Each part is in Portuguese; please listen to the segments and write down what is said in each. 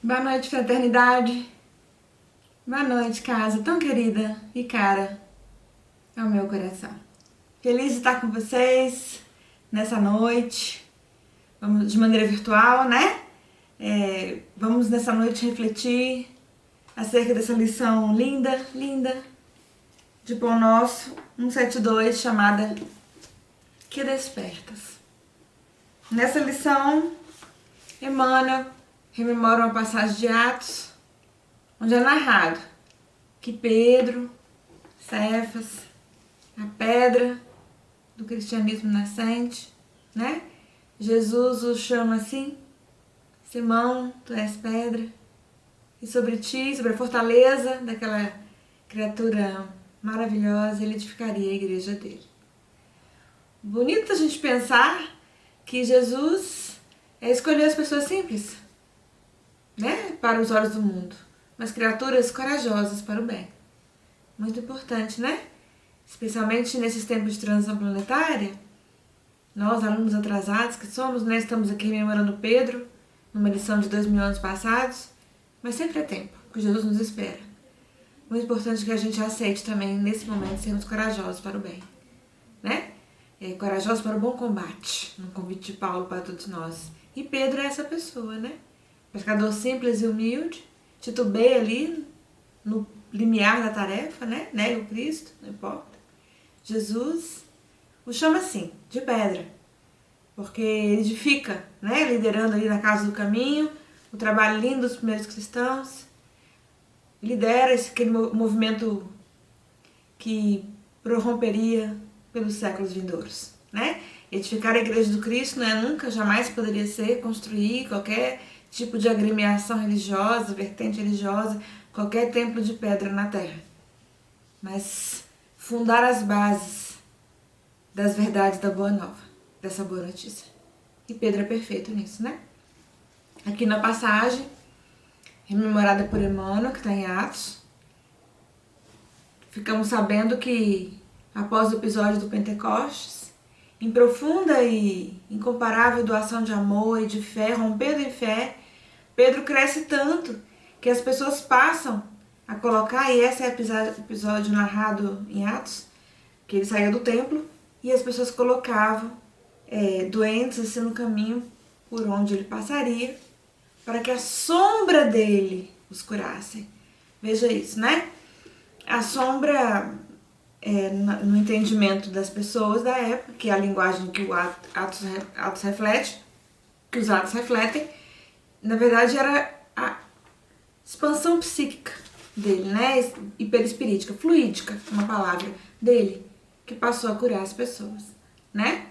Boa noite, fraternidade. Boa noite, casa tão querida e cara ao meu coração. Feliz de estar com vocês nessa noite. Vamos de maneira virtual, né? Vamos nessa noite refletir acerca dessa lição linda de Pão Nosso 172, chamada Que Despertas. Nessa lição, Emmanuel rememora uma passagem de Atos, onde é narrado que Pedro, Cefas, a pedra do cristianismo nascente, né? Jesus o chama assim: Simão, tu és pedra, e sobre ti, sobre a fortaleza daquela criatura maravilhosa, ele edificaria a igreja dele. Bonito a gente pensar que Jesus escolheu as pessoas simples, né, para os olhos do mundo, mas criaturas corajosas para o bem. Muito importante, né? Especialmente nesses tempos de transição planetária, nós, alunos atrasados que somos, né, estamos aqui rememorando Pedro, numa lição de 2000 anos passados, mas sempre é tempo, que Jesus nos espera. Muito importante que a gente aceite também, nesse momento, sermos corajosos para o bem, né? Corajosos para o bom combate, um convite de Paulo para todos nós. E Pedro é essa pessoa, né? Pescador simples e humilde, titubeia ali no limiar da tarefa, né? Nega o Cristo, não importa. Jesus o chama assim, de pedra, porque ele edifica, né? Liderando ali na casa do caminho, o trabalho lindo dos primeiros cristãos, lidera aquele movimento que prorromperia pelos séculos vindouros, né? Edificar a igreja do Cristo não é nunca, jamais poderia ser construir qualquer tipo de agremiação religiosa, vertente religiosa, qualquer templo de pedra na terra, mas fundar as bases das verdades da boa nova, dessa boa notícia. E Pedro é perfeito nisso, né? Aqui na passagem, rememorada por Emmanuel, que está em Atos, ficamos sabendo que, após o episódio do Pentecostes, em profunda e incomparável doação de amor e de fé, rompendo em fé, Pedro cresce tanto que as pessoas passam a colocar, e esse é o episódio narrado em Atos, que ele saía do templo e as pessoas colocavam doentes assim no caminho por onde ele passaria, para que a sombra dele os curasse. Veja isso, né? A sombra, no entendimento das pessoas da época, que é a linguagem que o Atos reflete, que os Atos refletem, na verdade era a expansão psíquica dele, né? E perispirítica, fluídica, uma palavra dele, que passou a curar as pessoas, né?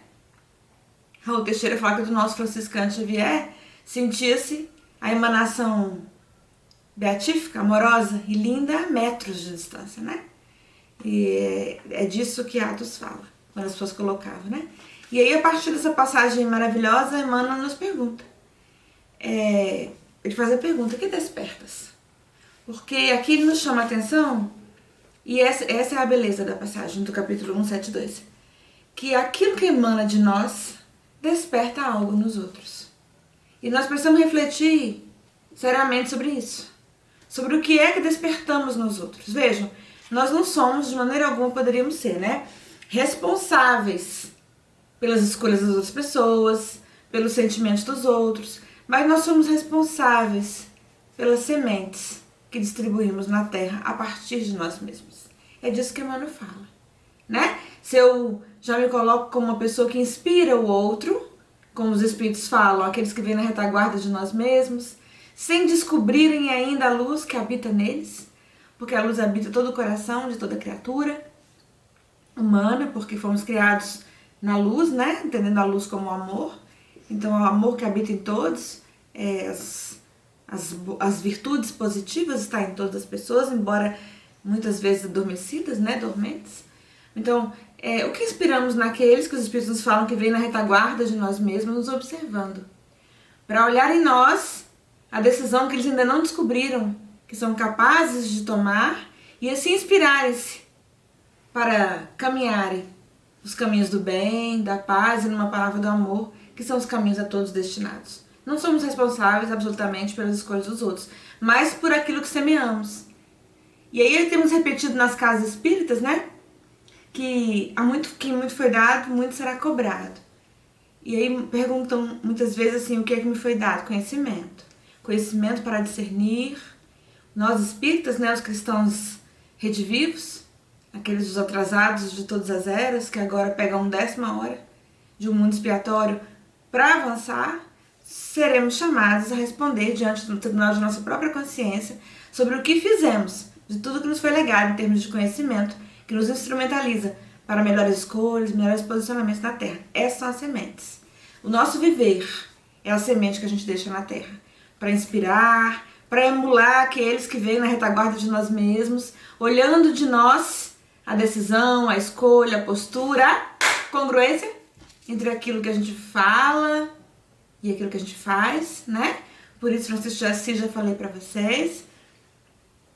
Raul Teixeira fala que do nosso franciscano Xavier sentia-se a emanação beatífica, amorosa e linda a metros de distância, né? E é disso que Atos fala, quando as pessoas colocavam, né? E aí, a partir dessa passagem maravilhosa, Emmanuel nos pergunta. Ele faz a pergunta: que despertas? Porque aqui ele nos chama a atenção, e essa é a beleza da passagem do capítulo 172, que aquilo que emana de nós desperta algo nos outros. E nós precisamos refletir seriamente sobre isso, sobre o que é que despertamos nos outros. Vejam, nós não somos, de maneira alguma poderíamos ser, né, responsáveis pelas escolhas das outras pessoas, pelos sentimentos dos outros, mas nós somos responsáveis pelas sementes que distribuímos na terra a partir de nós mesmos. É disso que Emmanuel fala, né? Se eu já me coloco como uma pessoa que inspira o outro, como os espíritos falam, aqueles que vêm na retaguarda de nós mesmos, sem descobrirem ainda a luz que habita neles, porque a luz habita todo o coração de toda criatura humana, porque fomos criados na luz, né? Entendendo a luz como amor. Então, o amor que habita em todos, as virtudes positivas estão em todas as pessoas, embora muitas vezes adormecidas, né? Dormentes. Então, o que inspiramos naqueles que os espíritos nos falam que vêm na retaguarda de nós mesmos, nos observando, para olhar em nós a decisão que eles ainda não descobriram, que são capazes de tomar, e assim inspirarem-se para caminharem os caminhos do bem, da paz e, numa palavra, do amor, que são os caminhos a todos destinados. Não somos responsáveis absolutamente pelas escolhas dos outros, mas por aquilo que semeamos. E aí temos repetido nas casas espíritas, né? Que quem muito foi dado, muito será cobrado. E aí perguntam muitas vezes assim, o que é que me foi dado? Conhecimento. Conhecimento para discernir. Nós espíritas, né, os cristãos redivivos, aqueles dos atrasados de todas as eras, que agora pegam 10ª hora de um mundo expiatório para avançar, seremos chamados a responder diante do tribunal de nossa própria consciência sobre o que fizemos, de tudo que nos foi legado em termos de conhecimento, que nos instrumentaliza para melhores escolhas, melhores posicionamentos na Terra. Essas são as sementes. O nosso viver é a semente que a gente deixa na Terra, para inspirar, para emular aqueles que vêm na retaguarda de nós mesmos, olhando de nós a decisão, a escolha, a postura, a congruência entre aquilo que a gente fala e aquilo que a gente faz, né? Por isso, Francisco de Assis, já falei para vocês,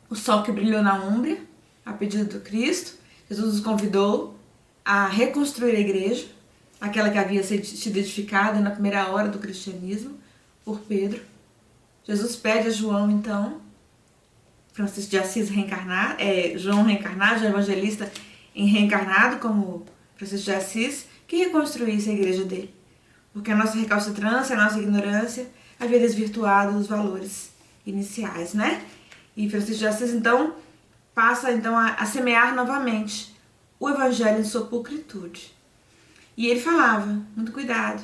o sol que brilhou na Úmbria, a pedido do Cristo, Jesus nos convidou a reconstruir a igreja, aquela que havia sido edificada na primeira hora do cristianismo por Pedro. Jesus pede a João, então, Francisco de Assis reencarnado, João reencarnado, João Evangelista reencarnado como Francisco de Assis, que reconstruísse a igreja dele. Porque a nossa recalcitrância, a nossa ignorância havia desvirtuado os valores iniciais, né? E Francisco de Assis, então, passa então a semear novamente o evangelho em sua pulcritude. E ele falava, muito cuidado,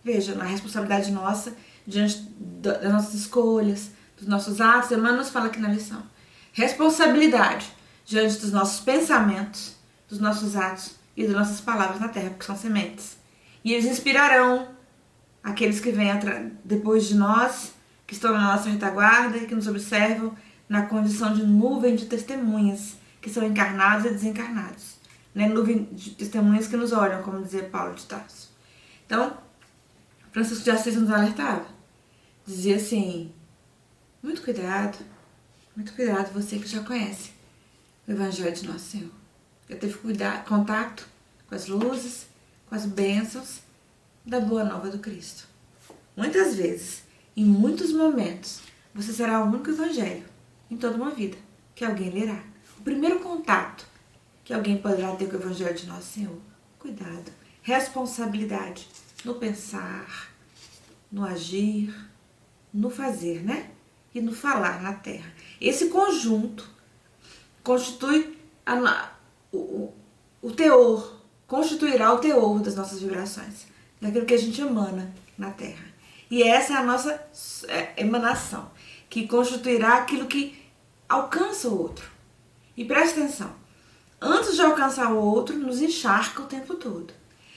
veja, na responsabilidade nossa, diante das nossas escolhas, dos nossos atos. Emmanuel nos fala aqui na lição. Responsabilidade diante dos nossos pensamentos, dos nossos atos e das nossas palavras na terra, porque são sementes. E eles inspirarão aqueles que vêm depois de nós, que estão na nossa retaguarda e que nos observam na condição de nuvem de testemunhas, que são encarnados e desencarnados. Né? Nuvem de testemunhas que nos olham, como dizia Paulo de Tarso. Então, Francisco de Assis nos alertava. Dizia assim, muito cuidado você que já conhece o Evangelho de Nosso Senhor. Já teve contato com as luzes, com as bênçãos da Boa Nova do Cristo. Muitas vezes, em muitos momentos, você será o único Evangelho em toda uma vida que alguém lerá. O primeiro contato que alguém poderá ter com o Evangelho de Nosso Senhor. Cuidado, responsabilidade no pensar, no agir, no fazer, né? E no falar na terra. Esse conjunto constitui o teor, constituirá o teor das nossas vibrações, daquilo que a gente emana na terra. E essa é a nossa emanação, que constituirá aquilo que alcança o outro. E preste atenção, antes de alcançar o outro, nos encharca o tempo todo.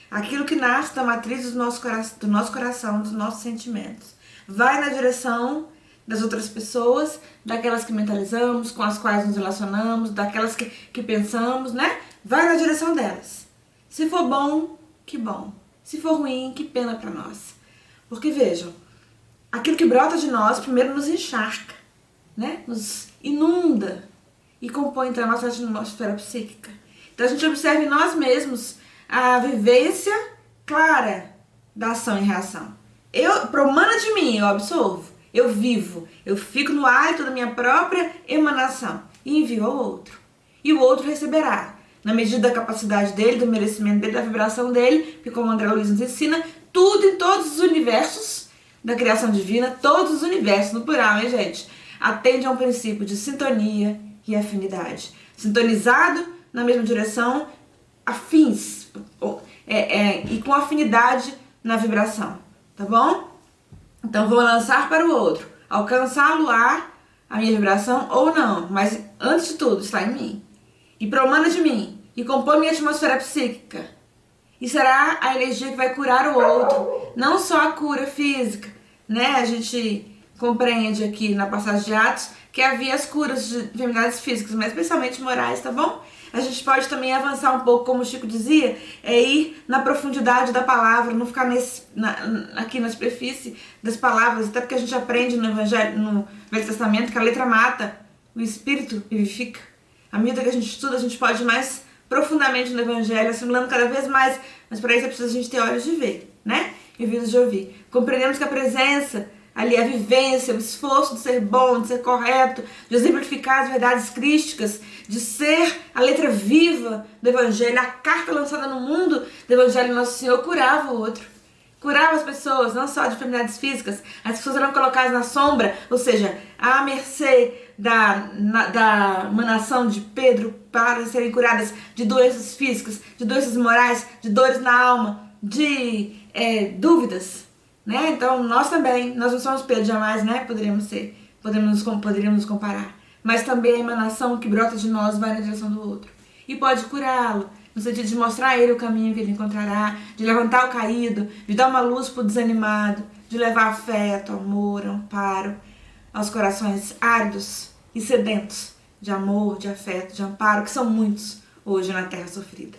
Aquilo que nasce da matriz do nosso coração, dos nossos sentimentos, vai na direção das outras pessoas, daquelas que mentalizamos, com as quais nos relacionamos, daquelas que pensamos, né? Vai na direção delas. Se for bom, que bom. Se for ruim, que pena para nós. Porque vejam, aquilo que brota de nós primeiro nos encharca, né? Nos inunda e compõe então a nossa atmosfera psíquica. Então a gente observa em nós mesmos a vivência clara da ação e reação. Promana de mim, eu absorvo, eu vivo, eu fico no hálito da minha própria emanação e envio ao outro. E o outro receberá, na medida da capacidade dele, do merecimento dele, da vibração dele, porque como André Luiz nos ensina, tudo em todos os universos da criação divina, todos os universos, no plural, hein, gente? Atende a um princípio de sintonia e afinidade. Sintonizado na mesma direção, afins, e com afinidade na vibração, tá bom? Então vou lançar para o outro, alcançá-lo-á a minha vibração ou não, mas antes de tudo está em mim. E promana de mim, e compõe minha atmosfera psíquica. E será a energia que vai curar o outro, não só a cura física, né? A gente compreende aqui na passagem de Atos que havia as curas de enfermidades físicas, mas especialmente morais, tá bom? A gente pode também avançar um pouco, como o Chico dizia, ir na profundidade da palavra, não ficar aqui na superfície das palavras, até porque a gente aprende no Evangelho, no Velho Testamento, que a letra mata, o Espírito vivifica. À medida que a gente estuda, a gente pode ir mais profundamente no Evangelho, assimilando cada vez mais, mas para isso é preciso a gente ter olhos de ver, né? e ouvidos de ouvir. Compreendemos que a presença ali, a vivência, o esforço de ser bom, de ser correto, de exemplificar as verdades crísticas, de ser a letra viva do Evangelho, a carta lançada no mundo do Evangelho Nosso Senhor, curava o outro. Curava as pessoas, não só de enfermidades físicas, as pessoas eram colocadas na sombra, ou seja, à mercê da emanação de Pedro para serem curadas de doenças físicas, de doenças morais, de dores na alma, de dúvidas, né? Então nós também, nós não somos Pedro jamais, né? Poderíamos nos comparar, mas também a emanação que brota de nós vai na direção do outro e pode curá-lo, no sentido de mostrar a ele o caminho que ele encontrará, de levantar o caído, de dar uma luz para o desanimado, de levar afeto, amor, amparo aos corações áridos e sedentos de amor, de afeto, de amparo, que são muitos hoje na terra sofrida.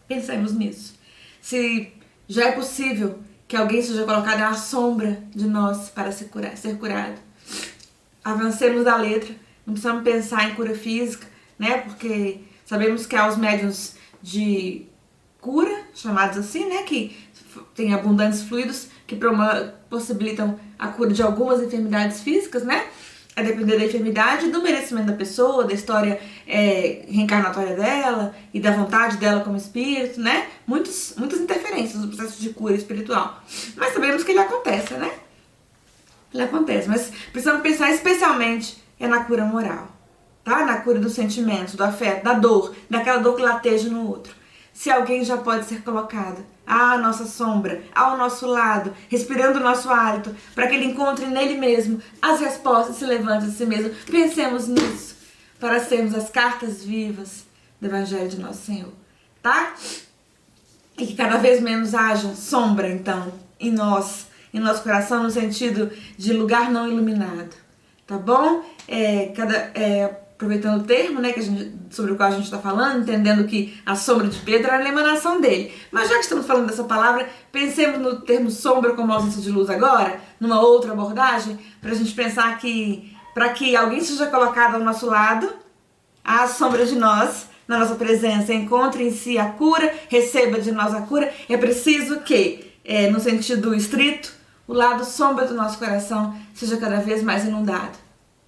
Pensemos nisso. Se já é possível que alguém seja colocado à sombra de nós para ser curado, avancemos da letra, não precisamos pensar em cura física, né? Porque sabemos que há os médiuns de cura, chamados assim, né? Que têm abundantes fluidos que possibilitam a cura de algumas enfermidades físicas, né? A depender da enfermidade, do merecimento da pessoa, da história reencarnatória dela e da vontade dela como espírito, né? Muitas interferências no processo de cura espiritual. Mas sabemos que ele acontece, né? Ele acontece, mas precisamos pensar especialmente na cura moral, tá? Na cura dos sentimentos, do afeto, da dor, daquela dor que lateja no outro. Se alguém já pode ser colocado à nossa sombra, ao nosso lado, respirando o nosso hálito, para que ele encontre nele mesmo as respostas, se levante de si mesmo. Pensemos nisso, para sermos as cartas vivas do Evangelho de Nosso Senhor, tá? E que cada vez menos haja sombra, então, em nosso coração, no sentido de lugar não iluminado, tá bom? Aproveitando o termo, né, sobre o qual a gente está falando, entendendo que a sombra de Pedro era a emanação dele. Mas já que estamos falando dessa palavra, pensemos no termo sombra como ausência de luz agora, numa outra abordagem, para a gente pensar que, para que alguém seja colocado ao nosso lado, à sombra de nós, na nossa presença, encontre em si a cura, receba de nós a cura, é preciso que, no sentido estrito, o lado sombra do nosso coração seja cada vez mais inundado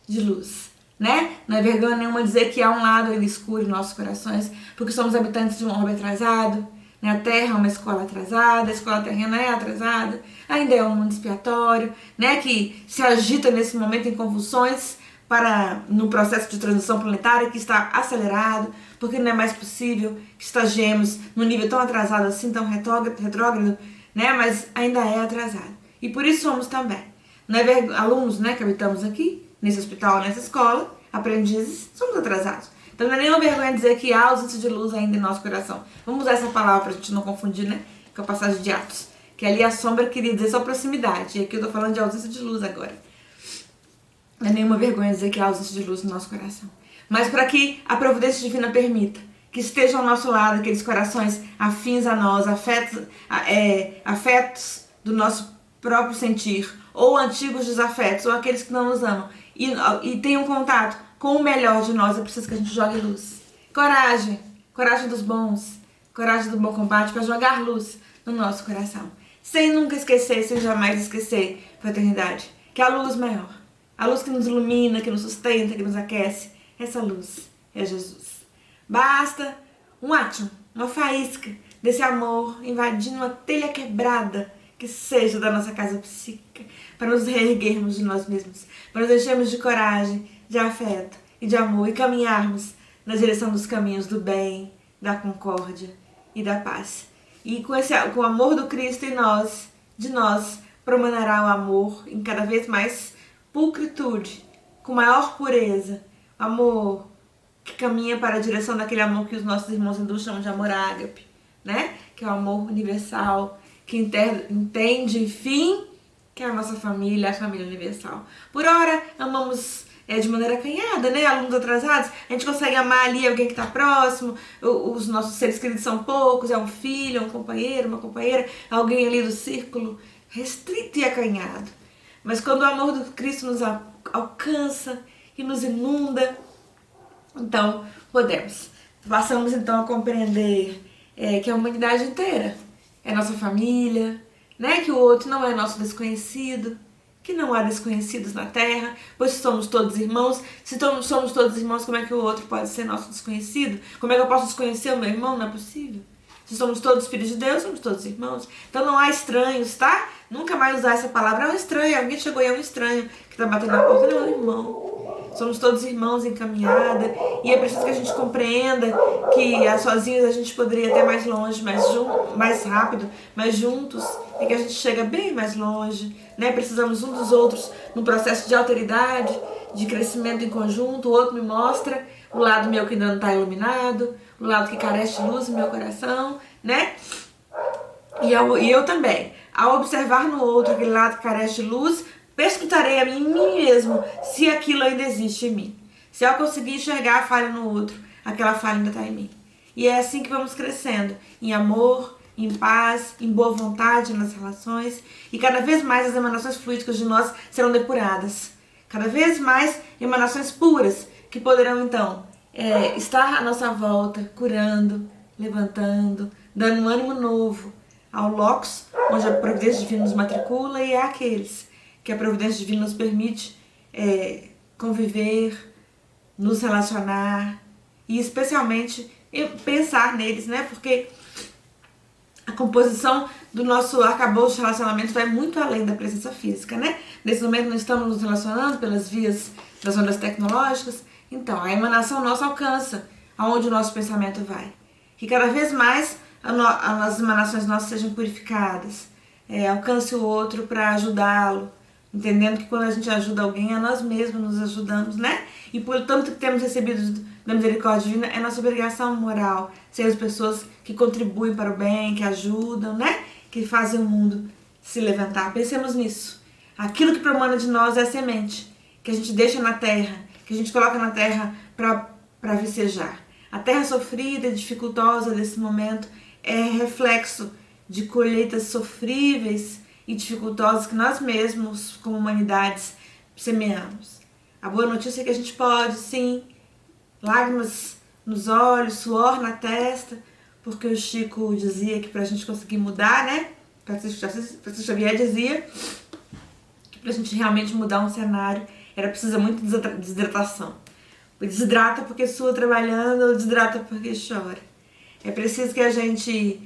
de luz, né? Não é vergonha nenhuma dizer que há um lado ainda escuro em nossos corações, porque somos habitantes de um orbe atrasado, né? A Terra é uma escola atrasada, a escola terrena é atrasada, ainda é um mundo expiatório, né? Que se agita nesse momento em convulsões no processo de transição planetária que está acelerado, porque não é mais possível que estagiemos num nível tão atrasado assim, tão retrógrado, né? Mas ainda é atrasado. E por isso somos também, não é alunos, né, que habitamos aqui, nesse hospital, nessa escola, aprendizes, somos atrasados. Então não é nenhuma vergonha dizer que há ausência de luz ainda em nosso coração. Vamos usar essa palavra para a gente não confundir, né, com a passagem de Atos. Que ali a sombra queria dizer só proximidade. E aqui eu tô falando de ausência de luz agora. Não é nenhuma vergonha dizer que há ausência de luz no nosso coração. Mas para que a providência divina permita que estejam ao nosso lado aqueles corações afins a nós, afetos do nosso próprio sentir, ou antigos desafetos, ou aqueles que não nos amam, e tenham contato com o melhor de nós, é preciso que a gente jogue luz. Coragem dos bons, coragem do bom combate, para jogar luz no nosso coração. Sem nunca esquecer, sem jamais esquecer, fraternidade, que a luz maior, a luz que nos ilumina, que nos sustenta, que nos aquece, essa luz é Jesus. Basta um átomo, uma faísca desse amor invadindo uma telha quebrada que seja da nossa casa psíquica, para nos reerguermos de nós mesmos, para nos enchermos de coragem, de afeto e de amor e caminharmos na direção dos caminhos do bem, da concórdia e da paz. E com o amor do Cristo em nós, de nós, promanará o amor em cada vez mais pulcritude, com maior pureza, amor que caminha para a direção daquele amor que os nossos irmãos hindus chamam de amor ágape, né? Que é o amor universal, que entende, enfim, que é a nossa família, a família universal. Por ora, amamos de maneira acanhada, né? Alunos atrasados, a gente consegue amar ali alguém que está próximo, os nossos seres queridos são poucos, é um filho, um companheiro, uma companheira, alguém ali do círculo restrito e acanhado. Mas quando o amor do Cristo nos alcança e nos inunda, então passamos então a compreender que a humanidade inteira é nossa família, né? Que o outro não é nosso desconhecido, que não há desconhecidos na terra, pois somos todos irmãos. Se somos todos irmãos, como é que o outro pode ser nosso desconhecido? Como é que eu posso desconhecer o meu irmão? Não é possível. Se somos todos filhos de Deus, somos todos irmãos. Então não há estranhos, tá? Nunca mais usar essa palavra, é um estranho. Alguém chegou e é um estranho que tá batendo na porta, não é um irmão. Somos todos irmãos em caminhada. E é preciso que a gente compreenda que sozinhos a gente poderia ir até mais longe, mais rápido, mas juntos é que a gente chega bem mais longe, né? Precisamos um dos outros no processo de alteridade, de crescimento em conjunto. O outro me mostra o lado meu que ainda não está iluminado, o lado que carece de luz no meu coração, né? E eu também, ao observar no outro aquele lado que carece de luz, perscrutarei a mim mesmo se aquilo ainda existe em mim. Se eu conseguir enxergar a falha no outro, aquela falha ainda está em mim. E é assim que vamos crescendo, em amor, em paz, em boa vontade nas relações, e cada vez mais as emanações fluídicas de nós serão depuradas. Cada vez mais emanações puras, que poderão então estar à nossa volta, curando, levantando, dando um ânimo novo ao locus, onde a providência divina nos matricula, e àqueles que a providência divina nos permite conviver, nos relacionar e especialmente pensar neles, né? Porque a composição do nosso arcabouço de relacionamento vai muito além da presença física, né? Nesse momento não estamos nos relacionando pelas vias das ondas tecnológicas, então a emanação nossa alcança aonde o nosso pensamento vai. Que cada vez mais as emanações nossas sejam purificadas, alcance o outro para ajudá-lo, entendendo que quando a gente ajuda alguém, é nós mesmos nos ajudamos, né? E por tanto que temos recebido da misericórdia divina, é nossa obrigação moral ser as pessoas que contribuem para o bem, que ajudam, né? Que fazem o mundo se levantar. Pensemos nisso. Aquilo que promana de nós é a semente que a gente deixa na terra, que a gente coloca na terra para vicejar. A terra sofrida e dificultosa desse momento é reflexo de colheitas sofríveis e dificultosas que nós mesmos, como humanidades, semeamos. A boa notícia é que a gente pode, sim, lágrimas nos olhos, suor na testa, porque o Chico dizia que pra gente conseguir mudar, né? Francisco Xavier dizia que pra gente realmente mudar um cenário era preciso muito desidratação. Desidrata porque sua trabalhando ou desidrata porque chora. É preciso que a gente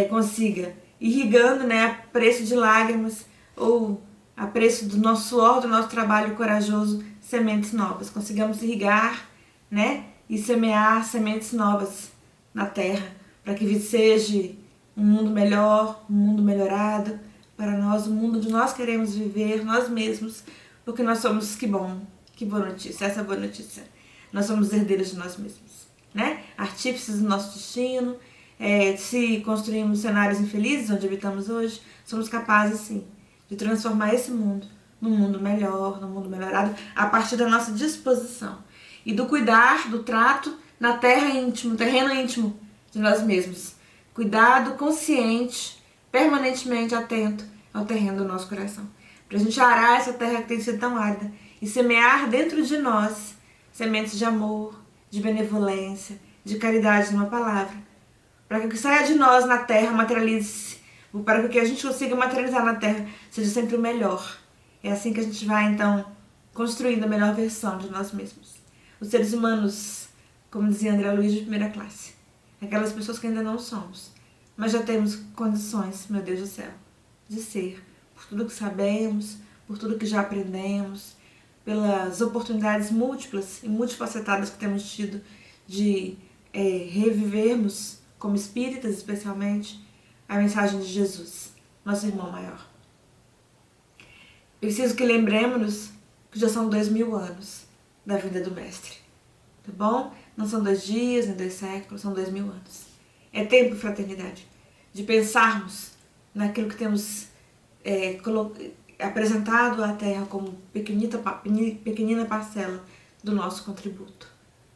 consiga, irrigando, né, a preço de lágrimas ou a preço do nosso suor, do nosso trabalho corajoso, sementes novas. Consigamos irrigar, né, e semear sementes novas na terra, para que seja um mundo melhor, um mundo melhorado para nós, o mundo onde nós queremos viver, nós mesmos, porque nós somos, que bom, que boa notícia, essa é a boa notícia. Nós somos herdeiros de nós mesmos, né? Artífices do nosso destino. Se construímos cenários infelizes onde habitamos hoje, somos capazes, sim, de transformar esse mundo num mundo melhor, num mundo melhorado, a partir da nossa disposição e do cuidar, do trato na terra íntima, terreno íntimo de nós mesmos. Cuidado consciente, permanentemente atento ao terreno do nosso coração. Para a gente arar essa terra que tem sido tão árida e semear dentro de nós sementes de amor, de benevolência, de caridade numa palavra. Para que o que saia de nós na terra materialize, para que o que a gente consiga materializar na terra seja sempre o melhor. É assim que a gente vai, então, construindo a melhor versão de nós mesmos. Os seres humanos, como dizia André Luiz, de primeira classe. Aquelas pessoas que ainda não somos, mas já temos condições, meu Deus do céu, de ser, por tudo que sabemos, por tudo que já aprendemos, pelas oportunidades múltiplas e multifacetadas que temos tido de revivermos, como espíritas especialmente, a mensagem de Jesus, nosso irmão maior. Preciso que lembremos que já são 2000 anos da vinda do Mestre, tá bom? Não são 2 dias, nem 2 séculos, são 2000 anos. É tempo, fraternidade, de pensarmos naquilo que temos apresentado à Terra como pequenina parcela do nosso contributo,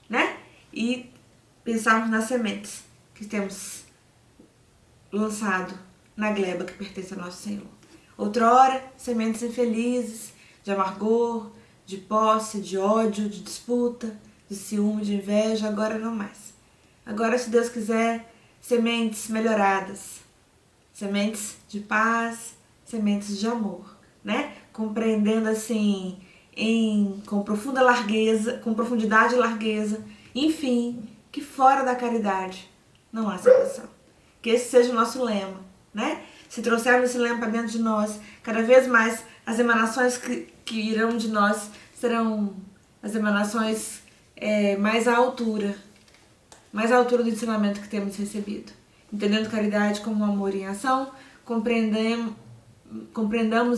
né? E pensarmos nas sementes que temos lançado na gleba que pertence ao nosso Senhor. Outrora, sementes infelizes, de amargor, de posse, de ódio, de disputa, de ciúme, de inveja, agora não mais. Agora, se Deus quiser, sementes melhoradas, sementes de paz, sementes de amor, né? Compreendendo assim, com profunda largueza, com profundidade e largueza, enfim, que fora da caridade não há salvação. Que esse seja o nosso lema, né? Se trouxermos esse lema para dentro de nós, cada vez mais as emanações que irão de nós serão as emanações mais à altura do ensinamento que temos recebido. Entendendo caridade como amor em ação, compreendamos,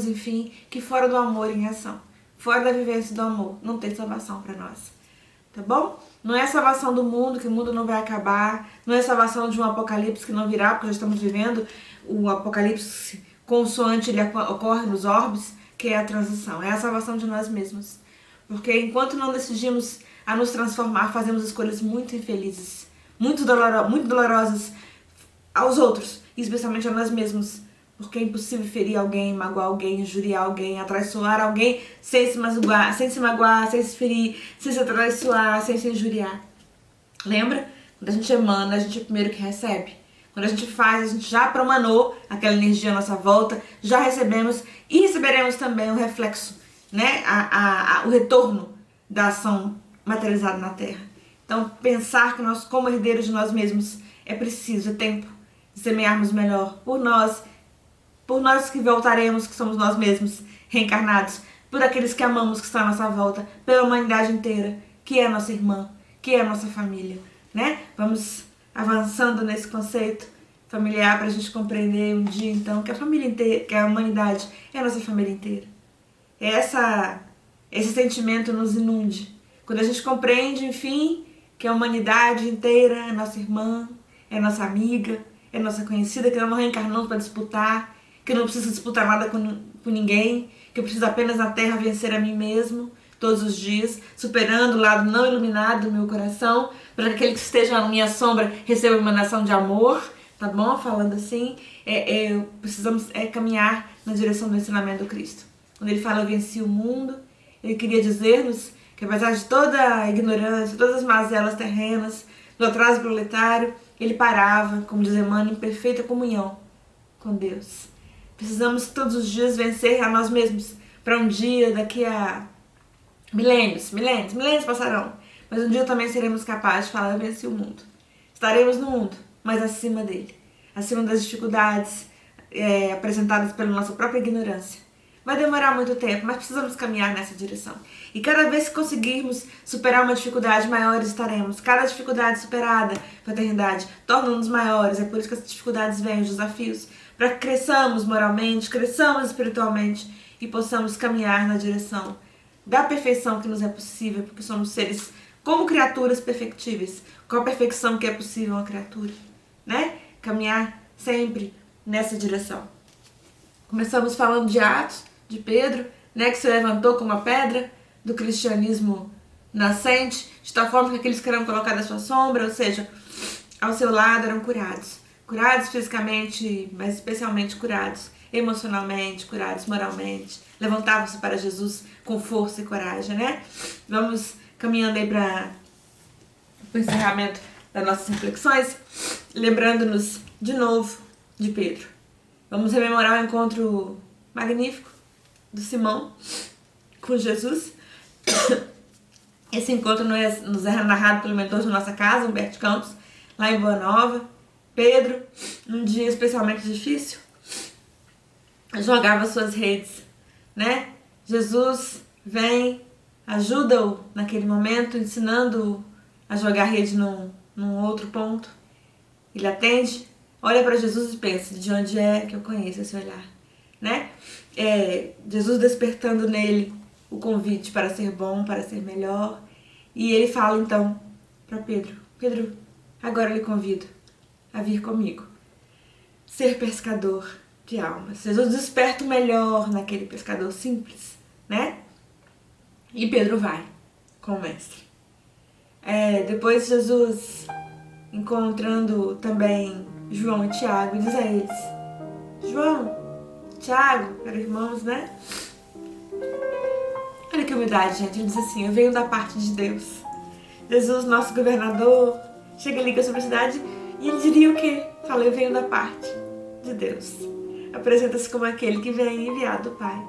enfim, que fora do amor em ação, fora da vivência do amor, não tem salvação para nós. Tá bom? Não é salvação do mundo, que o mundo não vai acabar, não é salvação de um apocalipse que não virá, porque já estamos vivendo o apocalipse consoante ele ocorre nos orbes, que é a transição, é a salvação de nós mesmos. Porque enquanto não decidimos a nos transformar, fazemos escolhas muito infelizes, muito dolorosas aos outros, e especialmente a nós mesmos, porque é impossível ferir alguém, magoar alguém, injuriar alguém, atraiçoar alguém sem se magoar, sem se ferir, sem se atraiçoar, sem se injuriar. Lembra? Quando a gente emana, a gente é o primeiro que recebe. Quando a gente faz, a gente já promanou aquela energia à nossa volta, já recebemos e receberemos também o reflexo, né? O retorno da ação materializada na Terra. Então, pensar que nós, como herdeiros de nós mesmos, é preciso, é tempo de semearmos melhor por nós que voltaremos, que somos nós mesmos, reencarnados, por aqueles que amamos, que estão à nossa volta, pela humanidade inteira, que é a nossa irmã, que é a nossa família, né? Vamos avançando nesse conceito familiar para a gente compreender um dia, então, que a família inteira, que a humanidade é a nossa família inteira. Esse sentimento nos inunde. Quando a gente compreende, enfim, que a humanidade inteira é nossa irmã, é nossa amiga, é nossa conhecida, que não reencarnamos para disputar, que eu não preciso disputar nada com ninguém, que eu preciso apenas na Terra vencer a mim mesmo, todos os dias, superando o lado não iluminado do meu coração, para que aquele que esteja na minha sombra receba uma emanação de amor, tá bom? Falando assim, precisamos caminhar na direção do ensinamento do Cristo. Quando ele fala, eu venci o mundo, ele queria dizer-nos que apesar de toda a ignorância, todas as mazelas terrenas, do atraso proletário, ele parava, como diz Emmanuel, em perfeita comunhão com Deus. Precisamos todos os dias vencer a nós mesmos para um dia, daqui a milênios passarão, mas um dia também seremos capazes de falar, eu venci o mundo. Estaremos no mundo, mas acima dele, acima das dificuldades apresentadas pela nossa própria ignorância. Vai demorar muito tempo, mas precisamos caminhar nessa direção. E cada vez que conseguirmos superar uma dificuldade, maiores estaremos. Cada dificuldade superada, fraternidade, torna-nos maiores. É por isso que as dificuldades vêm, os desafios, para que cresçamos moralmente, cresçamos espiritualmente e possamos caminhar na direção da perfeição que nos é possível, porque somos seres como criaturas perfectíveis. Qual a perfeição que é possível a uma criatura, né? Caminhar sempre nessa direção. Começamos falando de Atos, de Pedro, né, que se levantou como a pedra do cristianismo nascente, de tal forma que aqueles que eram colocados à sua sombra, ou seja, ao seu lado, eram curados. Curados fisicamente, mas especialmente curados emocionalmente, curados moralmente. Levantavam-se para Jesus com força e coragem, né? Vamos caminhando aí para o encerramento das nossas reflexões, lembrando-nos de novo de Pedro. Vamos rememorar o encontro magnífico do Simão com Jesus. Esse encontro nos é narrado pelo mentor de nossa casa, Humberto Campos, lá em Boa Nova. Pedro, num dia especialmente difícil, jogava suas redes, né? Jesus vem, ajuda-o naquele momento, ensinando-o a jogar rede num outro ponto. Ele atende, olha para Jesus e pensa, de onde é que eu conheço esse olhar, né? Jesus despertando nele o convite para ser bom, para ser melhor. E ele fala então para Pedro, Pedro, agora eu lhe convido a vir comigo, ser pescador de almas. Jesus desperta o melhor naquele pescador simples, né? E Pedro vai com o mestre. Depois Jesus, encontrando também João e Tiago, diz a eles, João, Tiago, eram irmãos, né? Olha que humildade, gente. Ele diz assim, eu venho da parte de Deus. Jesus, nosso governador, chega ali com a simplicidade e ele diria o quê? Fala, eu venho da parte de Deus. apresenta-se como aquele que vem enviado do Pai,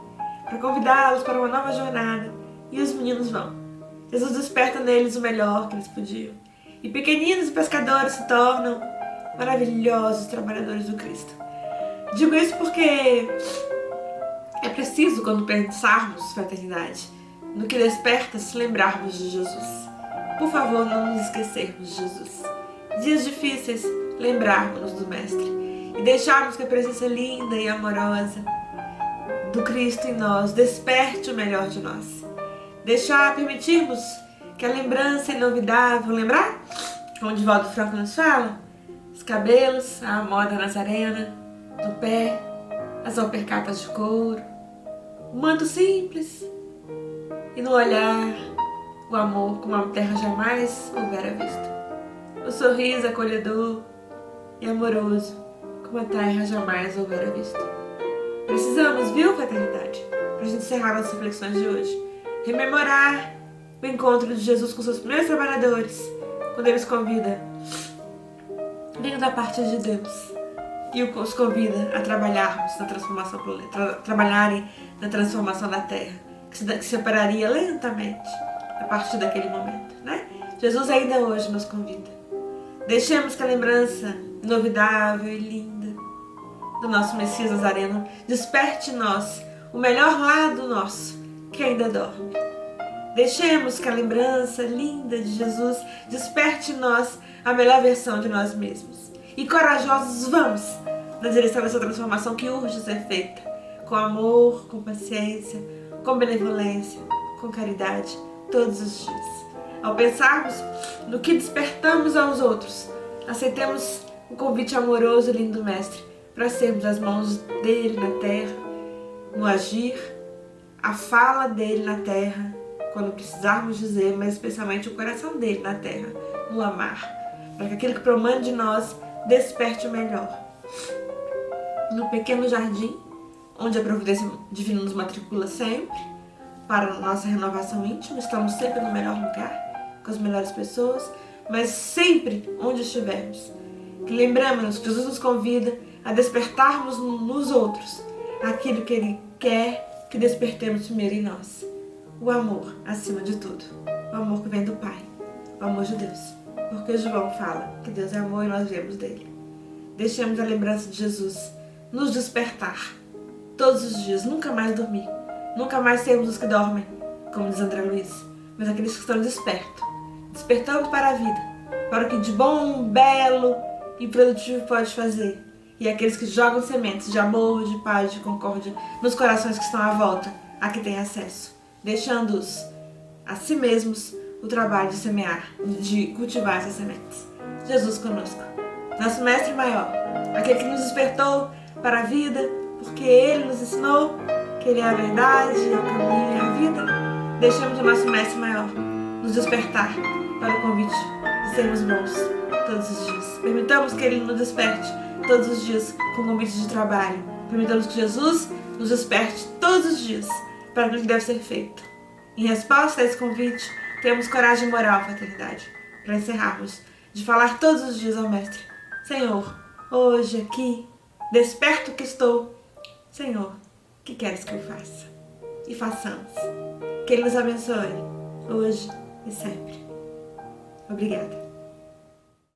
para convidá-los para uma nova jornada, e os meninos vão. Jesus desperta neles o melhor que eles podiam, e pequeninos pescadores se tornam maravilhosos trabalhadores do Cristo. Digo isso porque é preciso, quando pensarmos fraternidade, no que desperta, se lembrarmos de Jesus. Por favor, não nos esquecermos de Jesus. Dias difíceis, lembrarmos do Mestre e deixarmos que a presença linda e amorosa do Cristo em nós desperte o melhor de nós. Permitirmos que a lembrança inovidável, lembrar? Como o Divaldo Franco nos fala, os cabelos, a moda nazarena, do pé, as alpercatas de couro, o manto simples e no olhar o amor como a terra jamais houvera visto. O sorriso acolhedor e amoroso como a terra jamais houvera visto. Precisamos, viu, fraternidade, para a gente encerrar as reflexões de hoje, rememorar o encontro de Jesus com seus primeiros trabalhadores, quando ele os convida, vindo da parte de Deus, e os convida a trabalharmos na transformação, trabalharem na transformação da terra, que se separaria lentamente a partir daquele momento, né? Jesus ainda hoje nos convida. Deixemos que a lembrança inovidável e linda do nosso Messias Nazareno desperte em nós o melhor lado nosso, que ainda dorme. Deixemos que a lembrança linda de Jesus desperte em nós a melhor versão de nós mesmos. E corajosos vamos na direção dessa transformação que urge ser feita, com amor, com paciência, com benevolência, com caridade, todos os dias. Ao pensarmos no que despertamos aos outros, aceitemos o convite amoroso e lindo do Mestre para sermos as mãos dele na terra, no agir, a fala dele na terra, quando precisarmos dizer, mas especialmente o coração dele na terra, no amar, para que aquilo que promane de nós desperte o melhor. No pequeno jardim, onde a providência divina nos matricula sempre, para a nossa renovação íntima, estamos sempre no melhor lugar, com as melhores pessoas, mas sempre onde estivermos. Que lembramos que Jesus nos convida a despertarmos nos outros aquilo que Ele quer que despertemos primeiro em nós. O amor, acima de tudo. O amor que vem do Pai. O amor de Deus. Porque João fala que Deus é amor e nós vemos dele. Deixemos a lembrança de Jesus nos despertar todos os dias, nunca mais dormir. Nunca mais sermos os que dormem, como diz André Luiz, mas aqueles que estão despertos. Despertando para a vida, para o que de bom, belo e produtivo pode fazer. E aqueles que jogam sementes de amor, de paz, de concórdia nos corações que estão à volta, a que têm acesso, deixando-os a si mesmos o trabalho de semear, de cultivar essas sementes. Jesus conosco, nosso Mestre maior, aquele que nos despertou para a vida, porque Ele nos ensinou que Ele é a verdade, o caminho e a vida. Deixamos o nosso Mestre maior nos despertar para o convite de sermos bons todos os dias. Permitamos que Ele nos desperte todos os dias com convite de trabalho. Permitamos que Jesus nos desperte todos os dias para aquilo que deve ser feito. Em resposta a esse convite, temos coragem moral, fraternidade, para encerrarmos, de falar todos os dias ao Mestre: Senhor, hoje aqui, desperto que estou. Senhor, o que queres que eu faça? E façamos. Que Ele nos abençoe, hoje e sempre. Obrigada.